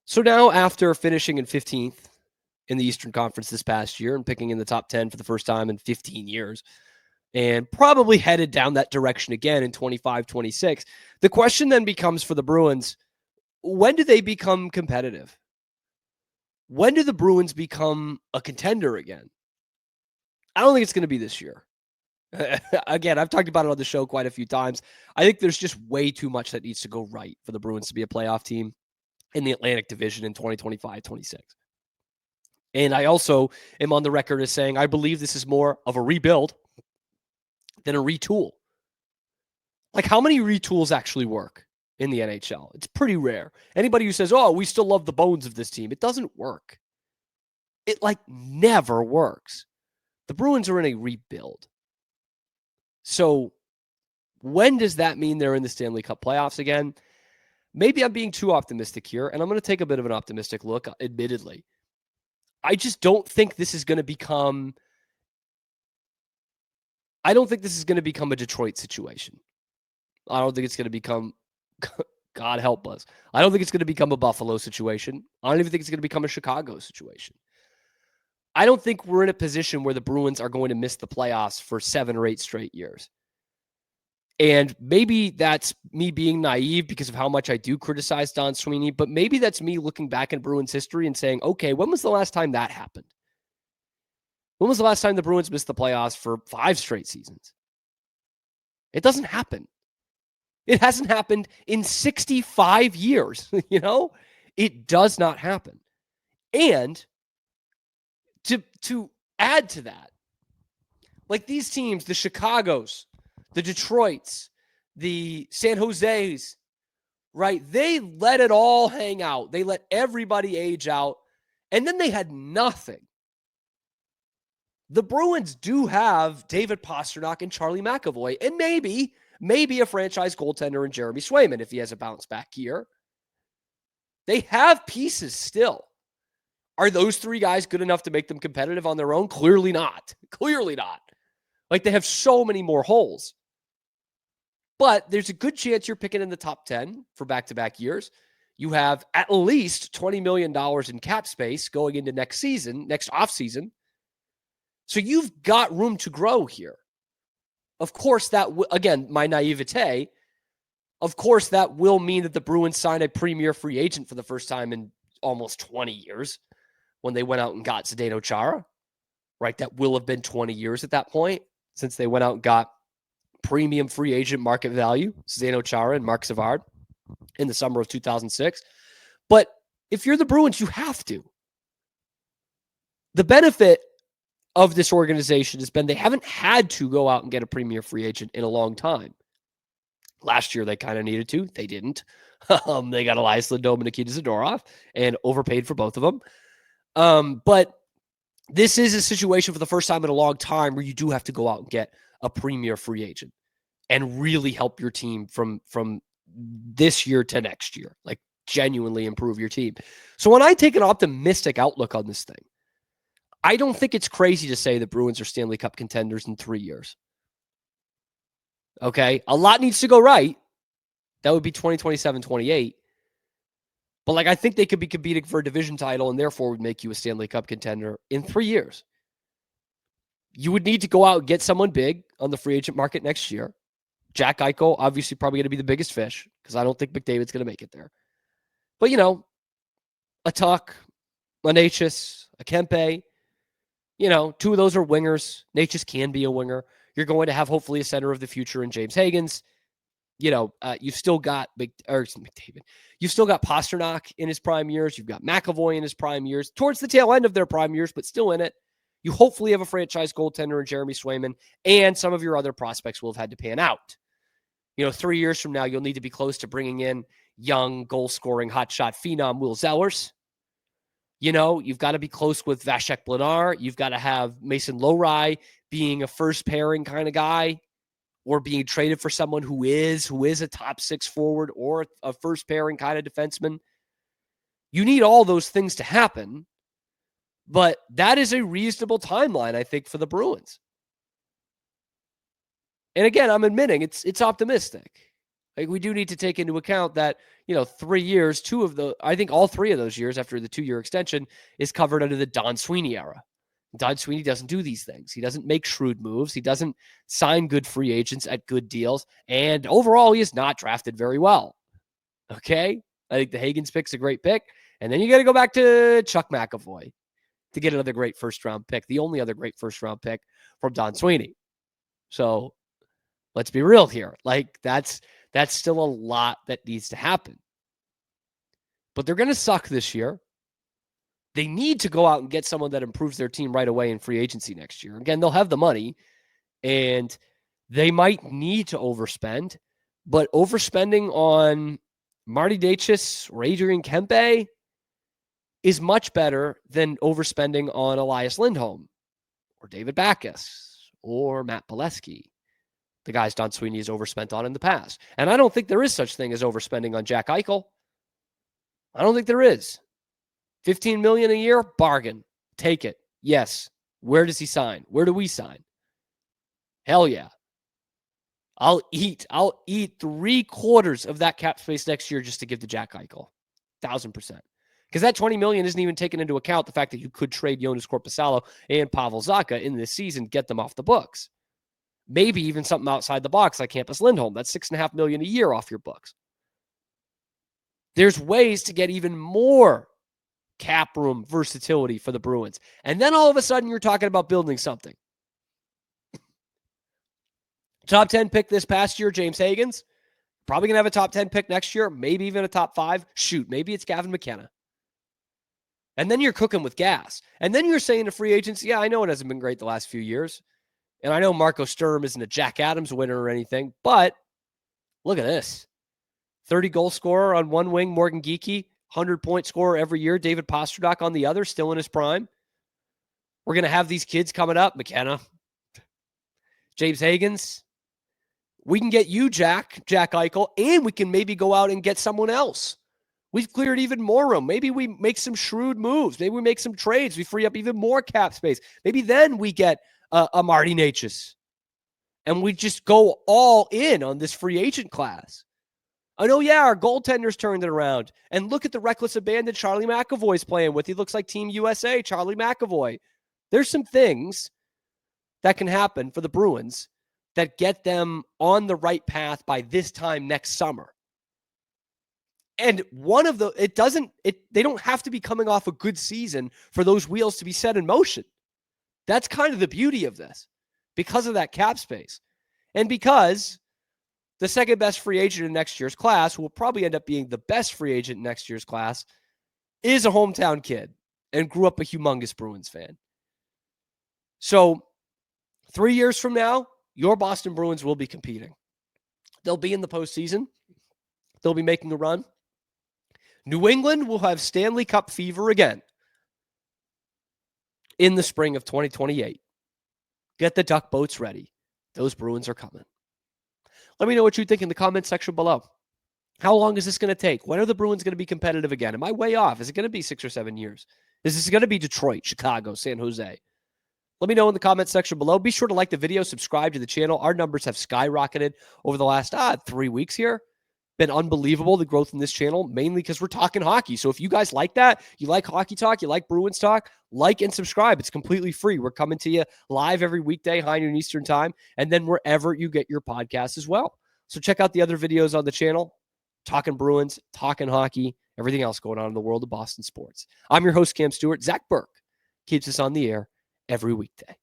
So now, after finishing in 15th in the Eastern Conference this past year and picking in the top 10 for the first time in 15 years, and probably headed down that direction again in 25-26, the question then becomes for the Bruins, when do they become competitive? When do the Bruins become a contender again? I don't think it's going to be this year. Again, I've talked about it on the show quite a few times. I think there's just way too much that needs to go right for the Bruins to be a playoff team in the Atlantic Division in 2025-26. And I also am on the record as saying I believe this is more of a rebuild than a retool. Like, how many retools actually work in the NHL? It's pretty rare. Anybody who says, oh, we still love the bones of this team, it doesn't work. It never works. The Bruins are in a rebuild. So when does that mean they're in the Stanley Cup playoffs again? Maybe I'm being too optimistic here, and I'm going to take a bit of an optimistic look, admittedly. I just don't think this is going to become a Detroit situation. I don't think it's going to become, God help us, I don't think it's going to become a Buffalo situation. I don't even think it's going to become a Chicago situation. I don't think we're in a position where the Bruins are going to miss the playoffs for 7 or 8 straight years. And maybe that's me being naive because of how much I do criticize Don Sweeney, but maybe that's me looking back in Bruins history and saying, okay, when was the last time that happened? When was the last time the Bruins missed the playoffs for 5 straight seasons? It doesn't happen. It hasn't happened in 65 years, It does not happen. And to add to that, like these teams, the Chicagos, the Detroits, the San Jose's, right? They let it all hang out. They let everybody age out, and then they had nothing. The Bruins do have David Pastrnak and Charlie McAvoy, and maybe a franchise goaltender in Jeremy Swayman if he has a bounce back year. They have pieces still. Are those 3 guys good enough to make them competitive on their own? Clearly not. Clearly not. They have so many more holes. But there's a good chance you're picking in the top 10 for back-to-back years. You have at least $20 million in cap space going into next offseason. So you've got room to grow here. Of course, again, my naivete, of course, that will mean that the Bruins sign a premier free agent for the first time in almost 20 years when they went out and got Zdeno Chara, right? That will have been 20 years at that point since they went out and got premium free agent market value, Zdeno Chara and Mark Savard in the summer of 2006. But if you're the Bruins, you have to. The benefit of this organization has been they haven't had to go out and get a premier free agent in a long time. Last year, they kind of needed to. They didn't. They got Elias Lindholm and Nikita Zadorov and overpaid for both of them. But this is a situation for the first time in a long time where you do have to go out and get a premier free agent and really help your team from this year to next year, genuinely improve your team. So when I take an optimistic outlook on this thing, I don't think it's crazy to say the Bruins are Stanley Cup contenders in 3 years. Okay? A lot needs to go right. That would be 2027-28. But I think they could be competing for a division title and therefore would make you a Stanley Cup contender in 3 years. You would need to go out and get someone big on the free agent market next year. Jack Eichel, obviously probably going to be the biggest fish because I don't think McDavid's going to make it there. But, a Tuck, a Natchez, a Kempe, 2 of those are wingers. Natchez can be a winger. You're going to have hopefully a center of the future in James Hagens. You've still got McDavid. You've still got Pastrnak in his prime years. You've got McAvoy in his prime years, towards the tail end of their prime years, but still in it. You hopefully have a franchise goaltender in Jeremy Swayman, and some of your other prospects will have had to pan out. 3 years from now, you'll need to be close to bringing in young, goal-scoring, hotshot phenom Will Zellers. You've got to be close with Vasek Blanar. You've got to have Mason Lohrei being a first pairing kind of guy or being traded for someone who is a top 6 forward or a first pairing kind of defenseman. You need all those things to happen, but that is a reasonable timeline, I think, for the Bruins. And again, I'm admitting it's optimistic. We do need to take into account that, 3 years, I think all 3 of those years after the 2-year extension is covered under the Don Sweeney era. Don Sweeney doesn't do these things. He doesn't make shrewd moves. He doesn't sign good free agents at good deals. And overall, he is not drafted very well. Okay? I think the Hagens pick's a great pick. And then you got to go back to Chuck McAvoy to get another great first-round pick, the only other great first-round pick from Don Sweeney. So let's be real here. Like, that's still a lot that needs to happen. But they're going to suck this year. They need to go out and get someone that improves their team right away in free agency next year. Again, they'll have the money, and they might need to overspend. But overspending on Marty Necas or Adrian Kempe is much better than overspending on Elias Lindholm or David Backes or Matt Pileski, the guys Don Sweeney has overspent on in the past. And I don't think there is such thing as overspending on Jack Eichel. I don't think there is. $15 million a year, bargain. Take it. Yes. Where does he sign? Where do we sign? Hell yeah. I'll eat 3/4 of that cap space next year just to give to Jack Eichel. 1,000%. Because that $20 million isn't even taking into account the fact that you could trade Jonas Korpisalo and Pavel Zacha in this season, get them off the books. Maybe even something outside the box like Hampus Lindholm. That's $6.5 million a year off your books. There's ways to get even more cap room versatility for the Bruins. And then all of a sudden you're talking about building something. Top 10 pick this past year, James Hagens. Probably going to have a top 10 pick next year, maybe even a top 5. Shoot, maybe it's Gavin McKenna. And then you're cooking with gas. And then you're saying to free agents, yeah, I know it hasn't been great the last few years. And I know Marco Sturm isn't a Jack Adams winner or anything, but look at this. 30-goal scorer on one wing, Morgan Geekie. 100-point scorer every year, David Pastrnak on the other, still in his prime. We're going to have these kids coming up, McKenna, James Hagens. We can get you, Jack Eichel, and we can maybe go out and get someone else. We've cleared even more room. Maybe we make some shrewd moves. Maybe we make some trades. We free up even more cap space. Maybe then we get a Marty Necas. And we just go all in on this free agent class. I know, yeah, our goaltenders turned it around. And look at the reckless abandon Charlie McAvoy's playing with. He looks like Team USA, Charlie McAvoy. There's some things that can happen for the Bruins that get them on the right path by this time next summer. And one of they don't have to be coming off a good season for those wheels to be set in motion. That's kind of the beauty of this because of that cap space. And because the second best free agent in next year's class, who will probably end up being the best free agent in next year's class, is a hometown kid and grew up a humongous Bruins fan. So 3 years from now, your Boston Bruins will be competing. They'll be in the postseason. They'll be making a run. New England will have Stanley Cup fever again in the spring of 2028. Get the duck boats ready. Those Bruins are coming. Let me know what you think in the comment section below. How long is this going to take? When are the Bruins going to be competitive again? Am I way off? Is it going to be 6 or 7 years? Is this going to be Detroit, Chicago, San Jose? Let me know in the comment section below. Be sure to like the video, subscribe to the channel. Our numbers have skyrocketed over the last 3 weeks here. Been unbelievable, the growth in this channel, mainly because we're talking hockey. So if you guys like that, you like hockey talk, you like Bruins talk, like and subscribe. It's completely free. We're coming to you live every weekday, high noon Eastern time, and then wherever you get your podcasts as well. So check out the other videos on the channel, talking Bruins, talking hockey, everything else going on in the world of Boston sports. I'm your host, Cam Stewart. Zach Burke keeps us on the air every weekday.